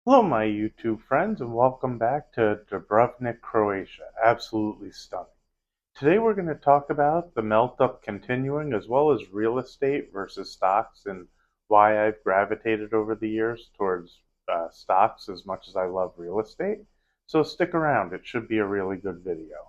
Hello, my YouTube friends, and welcome back to Dubrovnik, Croatia. Absolutely stunning. Today we're going to talk about the melt up continuing as well as real estate versus stocks and why I've gravitated over the years towards stocks as much as I love real estate. So stick around, it should be a really good video.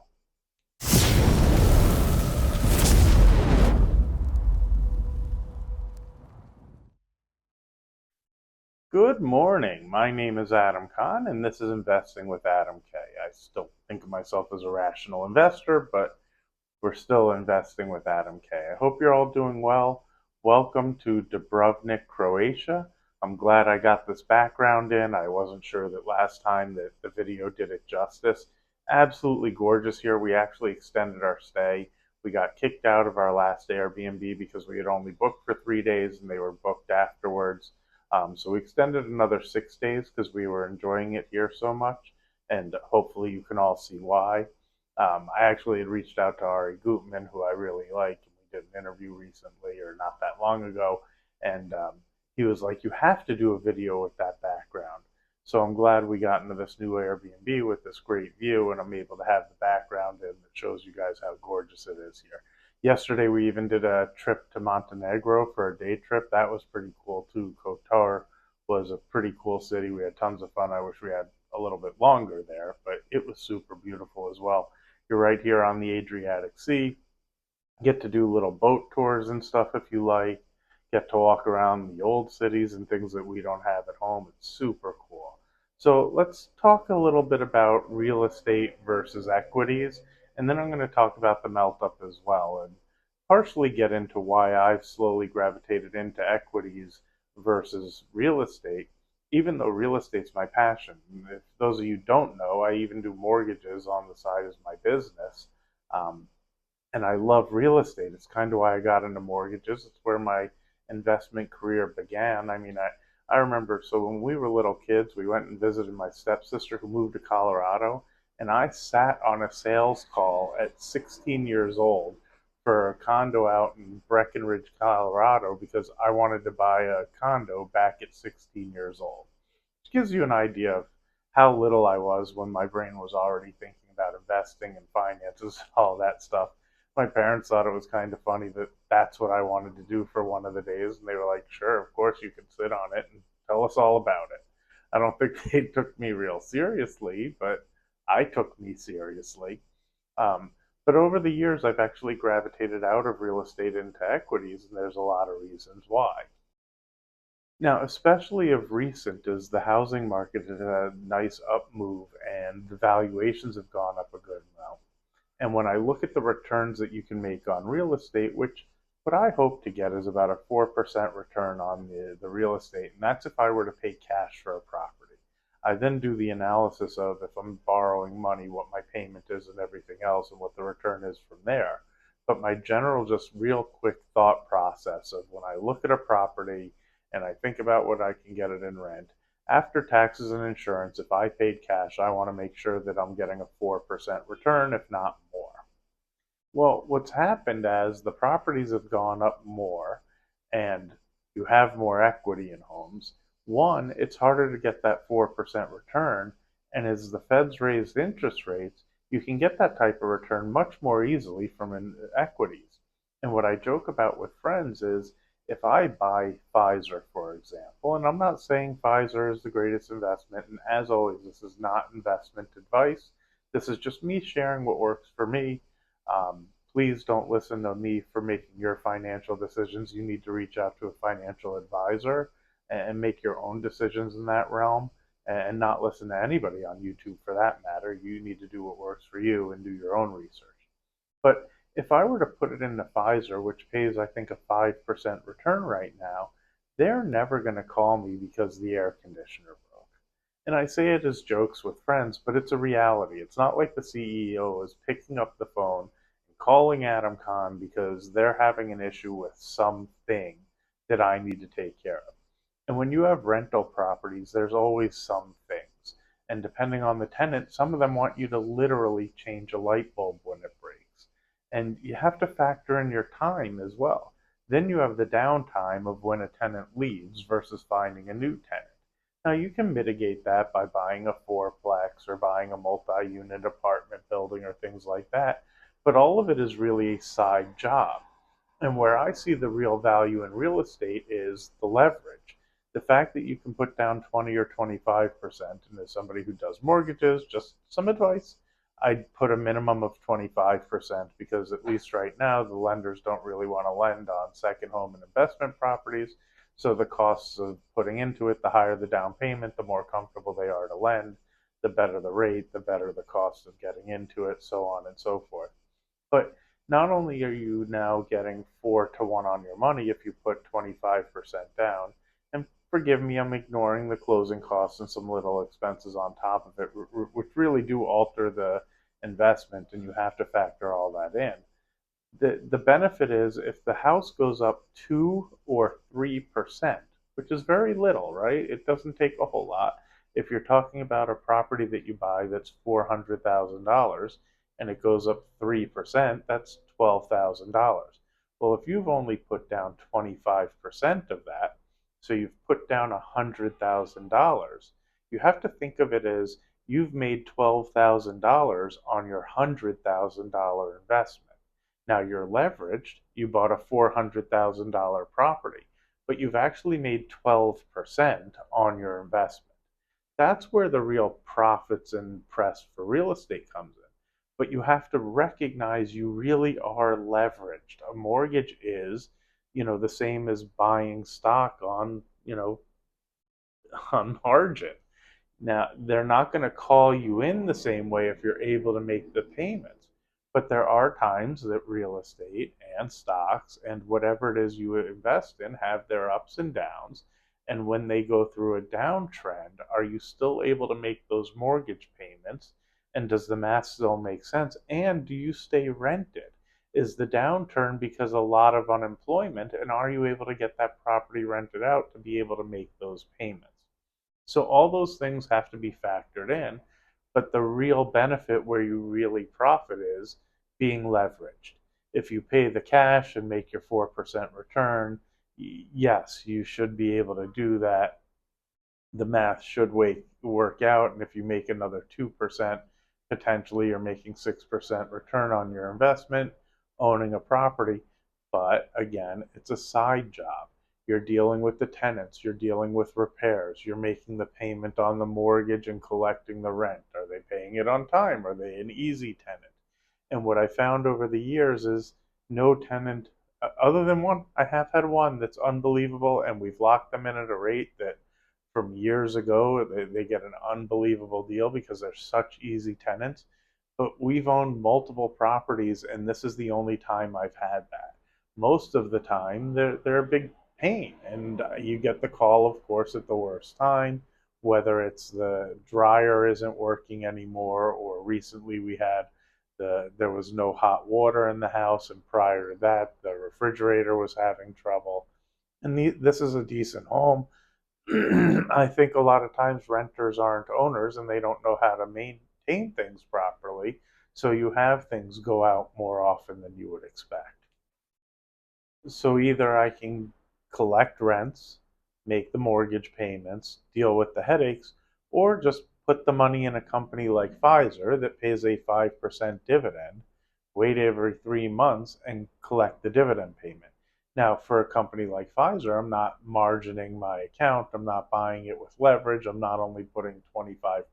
Good morning. My name is Adam Kahn, and this is Investing with Adam K. I still think of myself as a rational investor, but we're still investing with Adam K. I hope you're all doing well. Welcome to Dubrovnik, Croatia. I'm glad I got this background in. I wasn't sure that last time that the video did it justice. Absolutely gorgeous here. We actually extended our stay. We got kicked out of our last Airbnb because we had only booked for 3 days and they were booked afterwards. So we extended another 6 days because we were enjoying it here so much, and hopefully you can all see why. I actually had reached out to Ari Gutman, who I really like, and we did an interview recently or not that long ago, and he was like, "You have to do a video with that background." So I'm glad we got into this new Airbnb with this great view, and I'm able to have the background in that shows you guys how gorgeous it is here. Yesterday we even did a trip to Montenegro for a day trip. That was pretty cool too. Kotor was a pretty cool city. We had tons of fun. I wish we had a little bit longer there, but it was super beautiful as well. You're right here on the Adriatic Sea. Get to do little boat tours and stuff if you like. Get to walk around the old cities and things that we don't have at home. It's super cool. So let's talk a little bit about real estate versus equities, and then I'm going to talk about the melt up as well, and partially get into why I've slowly gravitated into equities versus real estate, even though real estate's my passion. If those of you don't know, I even do mortgages on the side as my business. Um, and I love real estate. It's kind of why I got into mortgages. It's where my investment career began. I remember, so when we were little kids, we went and visited my stepsister who moved to Colorado, and I sat on a sales call at 16 years old for a condo out in Breckenridge, Colorado, because I wanted to buy a condo back at 16 years old. Which gives you an idea of how little I was when my brain was already thinking about investing and finances and all that stuff. My parents thought it was kind of funny that that's what I wanted to do for one of the days, and they were like, "Sure, of course you can sit on it and tell us all about it." I don't think they took me real seriously, but I took me seriously. Um, but over the years, I've actually gravitated out of real estate into equities, and there's a lot of reasons why. Now, especially of recent, as the housing market has had a nice up move and the valuations have gone up a good amount. And when I look at the returns that you can make on real estate, which what I hope to get is about a 4% return on the real estate, and that's if I were to pay cash for a property. I then do the analysis of if I'm borrowing money, what my payment is and everything else, and what the return is from there. But my general, just real quick thought process of when I look at a property and I think about what I can get it in rent, after taxes and insurance, if I paid cash, I want to make sure that I'm getting a 4% return, if not more. Well, what's happened as the properties have gone up more and you have more equity in homes, one, it's harder to get that 4% return. And as the Feds raised interest rates, you can get that type of return much more easily from equities. And what I joke about with friends is if I buy Pfizer, for example, and I'm not saying Pfizer is the greatest investment, and as always, this is not investment advice. This is just me sharing what works for me. Please don't listen to me for making your financial decisions. You need to reach out to a financial advisor and make your own decisions in that realm and not listen to anybody on YouTube for that matter. You need to do what works for you and do your own research. But if I were to put it into Pfizer, which pays, I think, a 5% return right now, they're never going to call me because the air conditioner broke. And I say it as jokes with friends, but it's a reality. It's not like the CEO is picking up the phone and calling Adam Kahn because they're having an issue with something that I need to take care of. And when you have rental properties, there's always some things. And depending on the tenant, some of them want you to literally change a light bulb when it breaks. And you have to factor in your time as well. Then you have the downtime of when a tenant leaves versus finding a new tenant. Now, you can mitigate that by buying a fourplex or buying a multi-unit apartment building or things like that, but all of it is really a side job. And where I see the real value in real estate is the leverage. The fact that you can put down 20 or 25%, and as somebody who does mortgages, just some advice, I'd put a minimum of 25% because at least right now the lenders don't really want to lend on second home and investment properties. So the costs of putting into it, the higher the down payment, the more comfortable they are to lend, the better the rate, the better the cost of getting into it, so on and so forth. But not only are you now getting 4 to 1 on your money if you put 25% down, and forgive me, I'm ignoring the closing costs and some little expenses on top of it, which really do alter the investment, and you have to factor all that in. The benefit is if the house goes up 2 or 3%, which is very little, right? It doesn't take a whole lot. If you're talking about a property that you buy that's $400,000 and it goes up 3%, that's $12,000. Well, if you've only put down 25% of that, so you've put down $100,000, you have to think of it as you've made $12,000 on your $100,000 investment. Now you're leveraged, you bought a $400,000 property, but you've actually made 12% on your investment. That's where the real profits and press for real estate comes in. But you have to recognize you really are leveraged. A mortgage is, the same as buying stock on margin. Now, they're not going to call you in the same way if you're able to make the payments. But there are times that real estate and stocks and whatever it is you invest in have their ups and downs. And when they go through a downtrend, are you still able to make those mortgage payments? And does the math still make sense? And do you stay rented? Is the downturn because a lot of unemployment? And are you able to get that property rented out to be able to make those payments? So all those things have to be factored in, but the real benefit where you really profit is being leveraged. If you pay the cash and make your 4% return, yes, you should be able to do that. The math should work out, and if you make another 2%, potentially you're making 6% return on your investment owning a property. But again, it's a side job. You're dealing with the tenants, you're dealing with repairs, you're making the payment on the mortgage and collecting the rent. Are they paying it on time? Are they an easy tenant? And what I found over the years is no tenant, other than one, I have had one that's unbelievable, and we've locked them in at a rate that from years ago, they get an unbelievable deal because they're such easy tenants. But we've owned multiple properties, and this is the only time I've had that. Most of the time, they're a big pain, and you get the call, of course, at the worst time, whether it's the dryer isn't working anymore, or recently there was no hot water in the house, and prior to that, the refrigerator was having trouble. And this is a decent home. I think a lot of times renters aren't owners and they don't know how to maintain things properly. So you have things go out more often than you would expect. So either I can collect rents, make the mortgage payments, deal with the headaches, or just put the money in a company like Pfizer that pays a 5% dividend, wait every 3 months, and collect the dividend payment. Now, for a company like Pfizer, I'm not margining my account. I'm not buying it with leverage. I'm not only putting 25%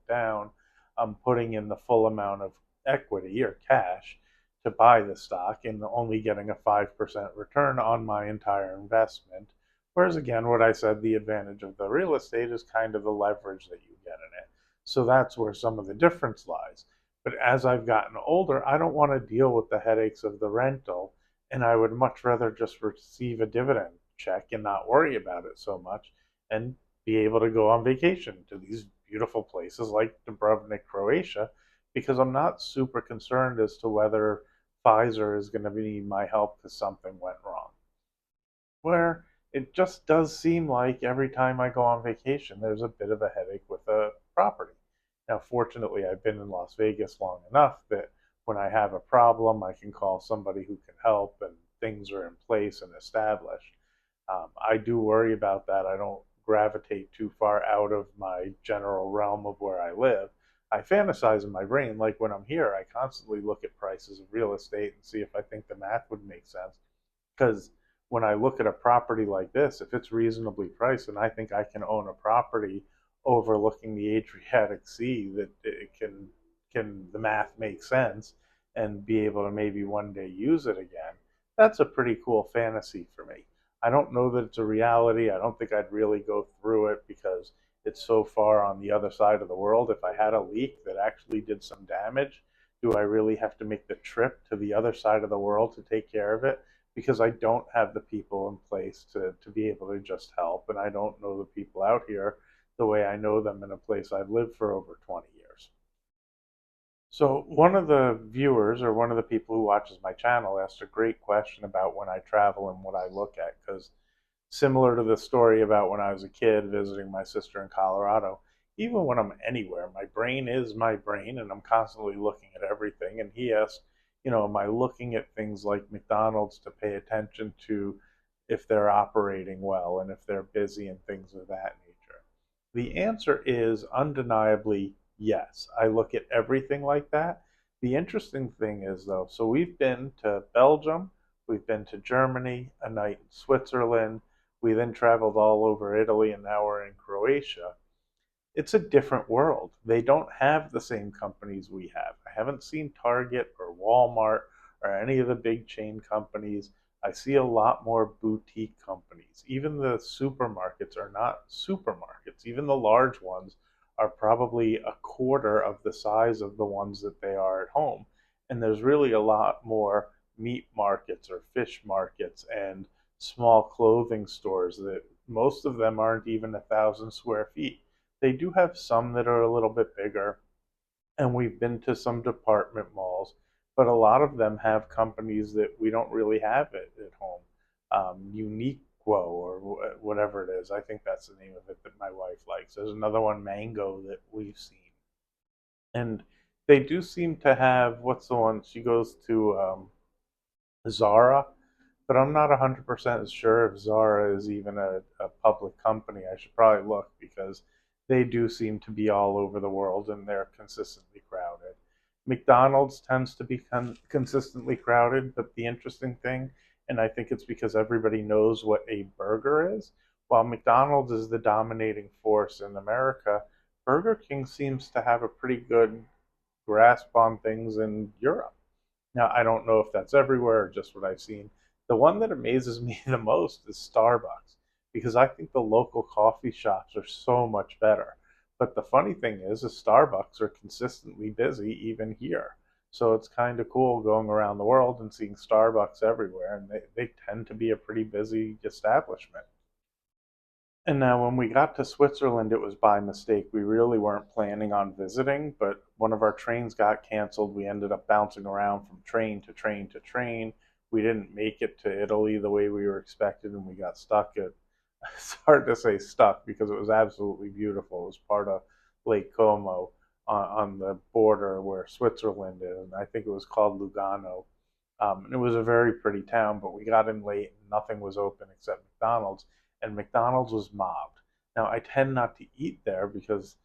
down, I'm putting in the full amount of equity or cash to buy the stock and only getting a 5% return on my entire investment. Whereas, again, what I said, the advantage of the real estate is kind of the leverage that you get in it. So that's where some of the difference lies. But as I've gotten older, I don't want to deal with the headaches of the rental, and I would much rather just receive a dividend check and not worry about it so much and be able to go on vacation to these beautiful places like Dubrovnik, Croatia, because I'm not super concerned as to whether Pfizer is going to need my help because something went wrong. Where it just does seem like every time I go on vacation, there's a bit of a headache with a property. Now, fortunately, I've been in Las Vegas long enough that when I have a problem, I can call somebody who can help and things are in place and established. I do worry about that. I don't gravitate too far out of my general realm of where I live. I fantasize in my brain, like when I'm here, I constantly look at prices of real estate and see if I think the math would make sense. Because when I look at a property like this, if it's reasonably priced and I think I can own a property overlooking the Adriatic Sea, that it can the math make sense and be able to maybe one day use it again, that's a pretty cool fantasy for me. I don't know that it's a reality. I don't think I'd really go through it because it's so far on the other side of the world. If I had a leak that actually did some damage, do I really have to make the trip to the other side of the world to take care of it? Because I don't have the people in place to be able to just help, and I don't know the people out here the way I know them in a place I've lived for over 20 years. So one of the viewers or one of the people who watches my channel asked a great question about when I travel and what I look at, because similar to the story about when I was a kid visiting my sister in Colorado, even when I'm anywhere, my brain is my brain and I'm constantly looking at everything. And he asked, am I looking at things like McDonald's to pay attention to if they're operating well and if they're busy and things of that nature? The answer is undeniably yes. I look at everything like that. The interesting thing is, though, so we've been to Belgium, we've been to Germany, a night in Switzerland, we then traveled all over Italy, and now we're in Croatia. It's a different world. They don't have the same companies we have. I haven't seen Target or Walmart or any of the big chain companies. I see a lot more boutique companies. Even the supermarkets are not supermarkets. Even the large ones are probably a quarter of the size of the ones that they are at home. And there's really a lot more meat markets or fish markets and small clothing stores that most of them aren't even 1,000 square feet. They do have some that are a little bit bigger, and we've been to some department malls, but a lot of them have companies that we don't really have at home. Uniquo or whatever it is. I think that's the name of it that my wife likes. There's another one, Mango, that we've seen. And they do seem to have, what's the one? She goes to Zara, but I'm not 100% sure if Zara is even a public company. I should probably look because they do seem to be all over the world and they're consistently crowded. McDonald's tends to be consistently crowded, but the interesting thing, and I think it's because everybody knows what a burger is, while McDonald's is the dominating force in America, Burger King seems to have a pretty good grasp on things in Europe. Now, I don't know if that's everywhere or just what I've seen. The one that amazes me the most is Starbucks because I think the local coffee shops are so much better. But the funny thing is Starbucks are consistently busy even here. So it's kind of cool going around the world and seeing Starbucks everywhere, and they tend to be a pretty busy establishment. And now, when we got to Switzerland, it was by mistake. We really weren't planning on visiting, but one of our trains got canceled. We ended up bouncing around from train to train to train. We didn't make it to Italy the way we were expected, and we got stuck at, it's hard to say stuck because it was absolutely beautiful. It was part of Lake Como on the border where Switzerland is, and I think it was called Lugano. And it was a very pretty town, but we got in late and nothing was open except McDonald's, and McDonald's was mobbed. Now, I tend not to eat there because,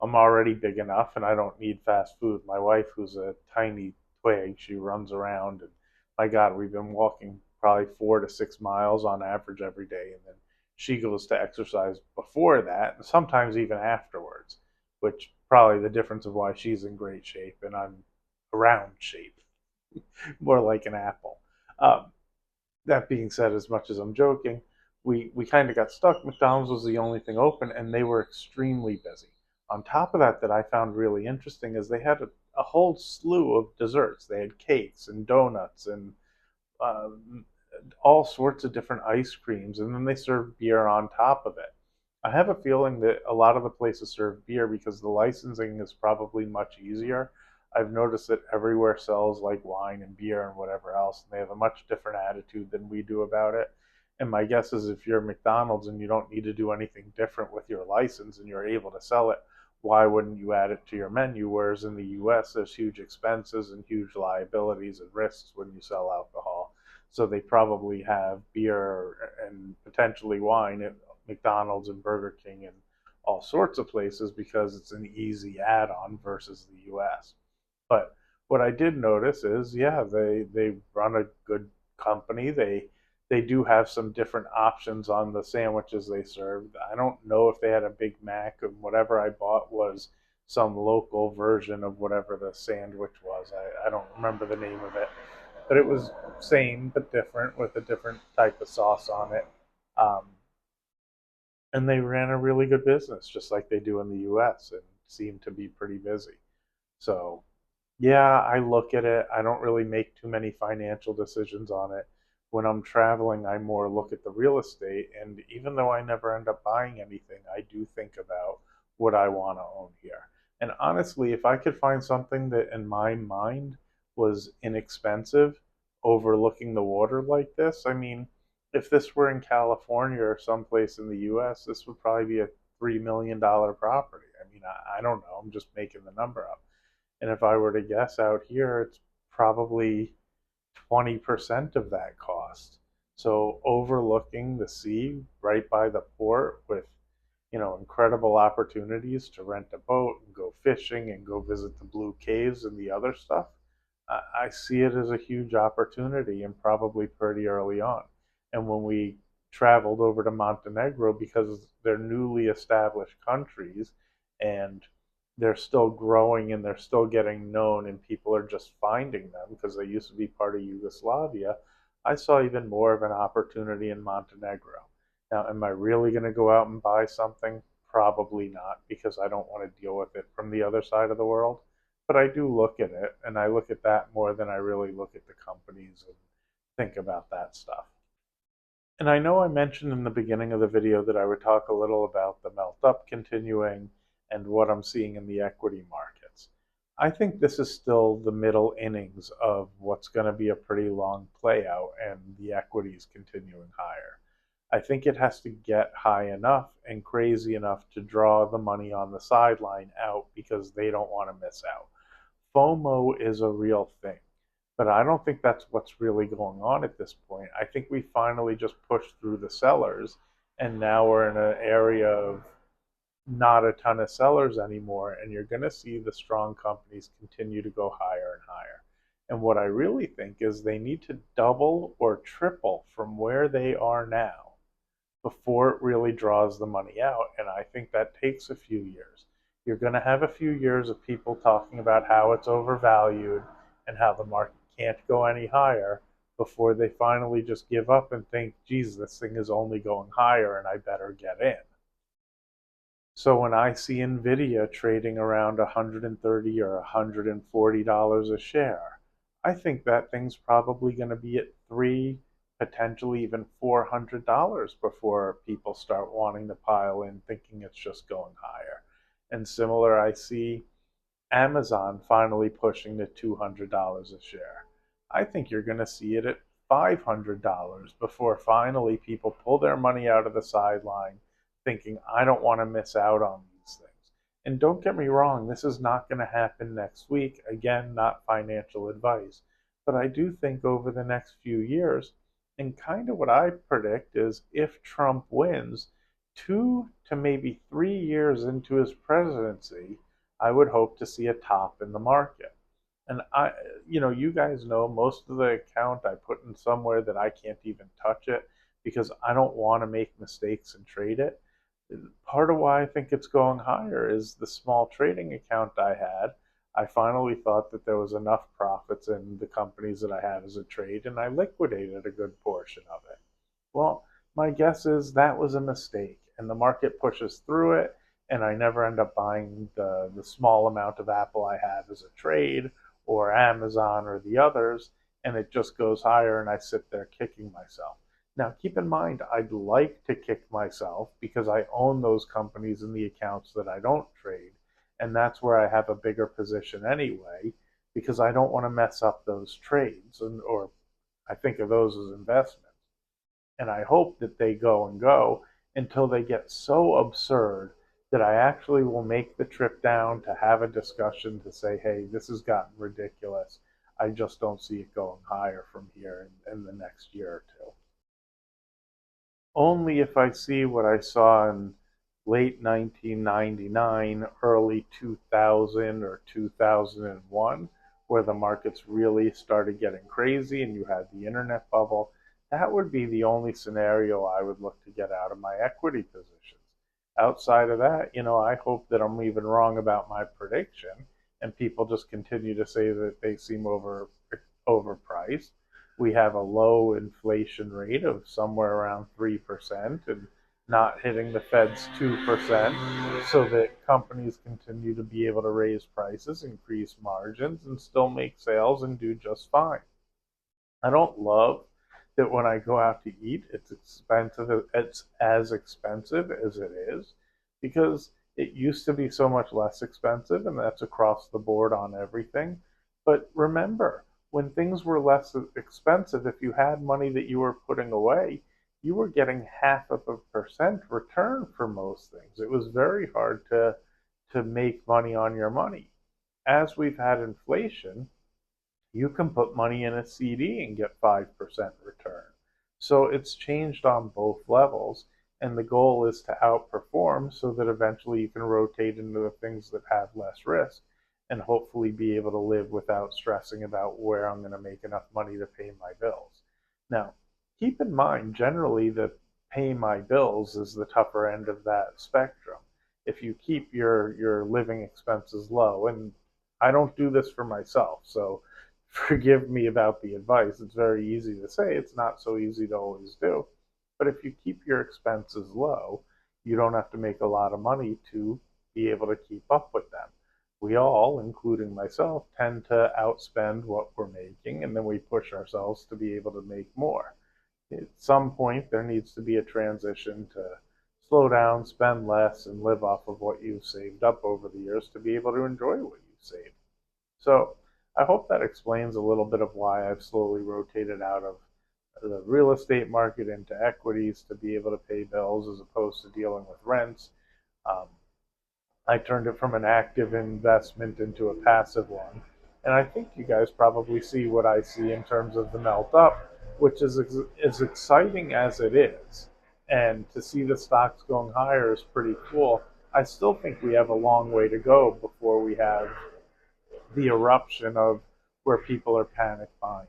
I'm already big enough and I don't need fast food. My wife, who's a tiny twig, she runs around, and my God, we've been walking probably 4 to 6 miles on average every day, and then she goes to exercise before that, and sometimes even afterwards, which probably the difference of why she's in great shape and I'm around shape, more like an apple. Um, that being said, as much as I'm joking, we kind of got stuck. McDonald's was the only thing open, and they were extremely busy. On top of that, I found really interesting is they had a whole slew of desserts. They had cakes and donuts and uh, all sorts of different ice creams, and then they served beer on top of it. I have a feeling that a lot of the places serve beer because the licensing is probably much easier. I've noticed that everywhere sells like wine and beer and whatever else, and they have a much different attitude than we do about it. And my guess is if you're McDonald's and you don't need to do anything different with your license and you're able to sell it, why wouldn't you add it to your menu? Whereas in the US, there's huge expenses and huge liabilities and risks when you sell alcohol. So they probably have beer and potentially wine, McDonald's and Burger King and all sorts of places because it's an easy add-on versus the US. But what I did notice is, yeah, they run a good company. They do have some different options on the sandwiches they served. I don't know if they had a Big Mac, and whatever I bought was some local version of whatever the sandwich was. I don't remember the name of it, but it was same but different with a different type of sauce on it. Um, and they ran a really good business, just like they do in the US, and seemed to be pretty busy. So yeah, I look at it. I don't really make too many financial decisions on it. When I'm traveling, I more look at the real estate. And even though I never end up buying anything, I do think about what I want to own here. And honestly, if I could find something that in my mind was inexpensive, overlooking the water like this, I mean, if this were in California or someplace in the US, this would probably be a $3 million property. I mean, I don't know. I'm just making the number up. And if I were to guess out here, it's probably 20% of that cost. So overlooking the sea right by the port with, incredible opportunities to rent a boat and go fishing and go visit the Blue Caves and the other stuff, I see it as a huge opportunity and probably pretty early on. And when we traveled over to Montenegro, because they're newly established countries and they're still growing and they're still getting known and people are just finding them because they used to be part of Yugoslavia, I saw even more of an opportunity in Montenegro. Now, am I really going to go out and buy something? Probably not, because I don't want to deal with it from the other side of the world. But I do look at it, and I look at that more than I really look at the companies and think about that stuff. And I know I mentioned in the beginning of the video that I would talk a little about the melt up continuing and what I'm seeing in the equity markets. I think this is still the middle innings of what's going to be a pretty long play out and the equities continuing higher. I think it has to get high enough and crazy enough to draw the money on the sideline out because they don't want to miss out. FOMO is a real thing. But I don't think that's what's really going on at this point. I think we finally just pushed through the sellers, and now we're in an area of not a ton of sellers anymore, and you're going to see the strong companies continue to go higher and higher. And what I really think is they need to double or triple from where they are now before it really draws the money out. And I think that takes a few years. You're going to have a few years of people talking about how it's overvalued and how the market can't go any higher before they finally just give up and think, geez, this thing is only going higher and I better get in. So when I see Nvidia trading around 130 or $140 a share, I think that thing's probably going to be at three, potentially even $400 before people start wanting to pile in, thinking it's just going higher. And similar, I see Amazon finally pushing to $200 a share. I think you're going to see it at $500 before finally people pull their money out of the sideline thinking, I don't want to miss out on these things. And don't get me wrong, this is not going to happen next week. Again, not financial advice. But I do think over the next few years, and kind of what I predict is if Trump wins, 2 to maybe 3 years into his presidency, I would hope to see a top in the market. And you guys know most of the account I put in somewhere that I can't even touch it because I don't want to make mistakes and trade it. Part of why I think it's going higher is the small trading account I had. I finally thought that there was enough profits in the companies that I had as a trade, and I liquidated a good portion of it. Well, my guess is that was a mistake, and the market pushes through it, and I never end up buying the small amount of Apple I have as a trade, or Amazon, or the others, and it just goes higher, and I sit there kicking myself. Now, keep in mind, I'd like to kick myself because I own those companies in the accounts that I don't trade, and that's where I have a bigger position anyway, because I don't want to mess up those trades, or I think of those as investments. And I hope that they go and go until they get so absurd that I actually will make the trip down to have a discussion to say, hey, this has gotten ridiculous. I just don't see it going higher from here in the next year or two. only if I see what I saw in late 1999, early 2000 or 2001, where the markets really started getting crazy and you had the internet bubble. That would be the only scenario I would look to get out of my equity positions. Outside of that, I hope that I'm even wrong about my prediction and people just continue to say that they seem overpriced. We have a low inflation rate of somewhere around 3% and not hitting the Fed's 2%, so that companies continue to be able to raise prices, increase margins, and still make sales and do just fine. I don't love that when I go out to eat, it's expensive. It's as expensive as it is because it used to be so much less expensive, and that's across the board on everything. But remember, when things were less expensive, if you had money that you were putting away, you were getting 0.5% return for most things. It was very hard to make money on your money. As we've had inflation, you can put money in a CD and get 5% return. So it's changed on both levels. And the goal is to outperform so that eventually you can rotate into the things that have less risk and hopefully be able to live without stressing about where I'm going to make enough money to pay my bills. Now, keep in mind, generally, the pay my bills is the tougher end of that spectrum. If you keep your living expenses low, and I don't do this for myself, so forgive me about the advice. It's very easy to say, it's not so easy to always do. But if you keep your expenses low, you don't have to make a lot of money to be able to keep up with them. We all, including myself, tend to outspend what we're making, and then we push ourselves to be able to make more. At some point, there needs to be a transition to slow down, spend less, and live off of what you've saved up over the years to be able to enjoy what you've saved. So I hope that explains a little bit of why I've slowly rotated out of the real estate market into equities to be able to pay bills as opposed to dealing with rents. Um, I turned it from an active investment into a passive one. And I think you guys probably see what I see in terms of the melt up, which is as exciting as it is. And to see the stocks going higher is pretty cool. I still think we have a long way to go before we have the eruption of where people are panic buying.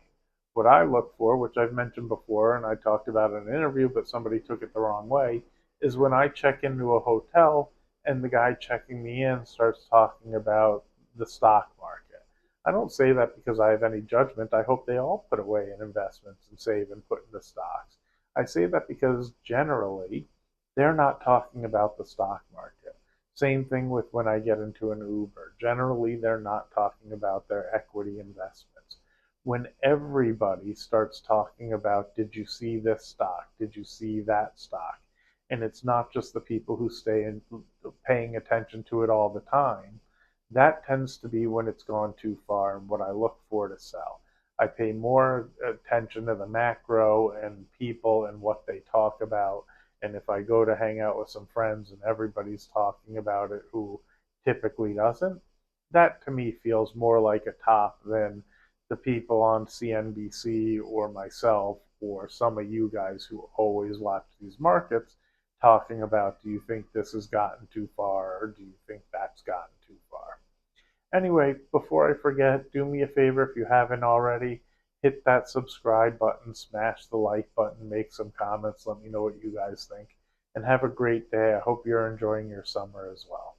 What I look for, which I've mentioned before and I talked about in an interview, but somebody took it the wrong way, is when I check into a hotel and the guy checking me in starts talking about the stock market. I don't say that because I have any judgment. I hope they all put away in investments and save and put into stocks. I say that because generally they're not talking about the stock market. Same thing with when I get into an Uber. Generally, they're not talking about their equity investments. When everybody starts talking about, did you see this stock? Did you see that stock? And it's not just the people who stay in paying attention to it all the time. That tends to be when it's gone too far and what I look for to sell. I pay more attention to the macro and people and what they talk about, and if I go to hang out with some friends and everybody's talking about it who typically doesn't, that to me feels more like a top than the people on CNBC or myself or some of you guys who always watch these markets talking about, do you think this has gotten too far or do you think that's gotten too far? Anyway, before I forget, do me a favor if you haven't already, hit that subscribe button, smash the like button, make some comments, let me know what you guys think, and have a great day. I hope you're enjoying your summer as well.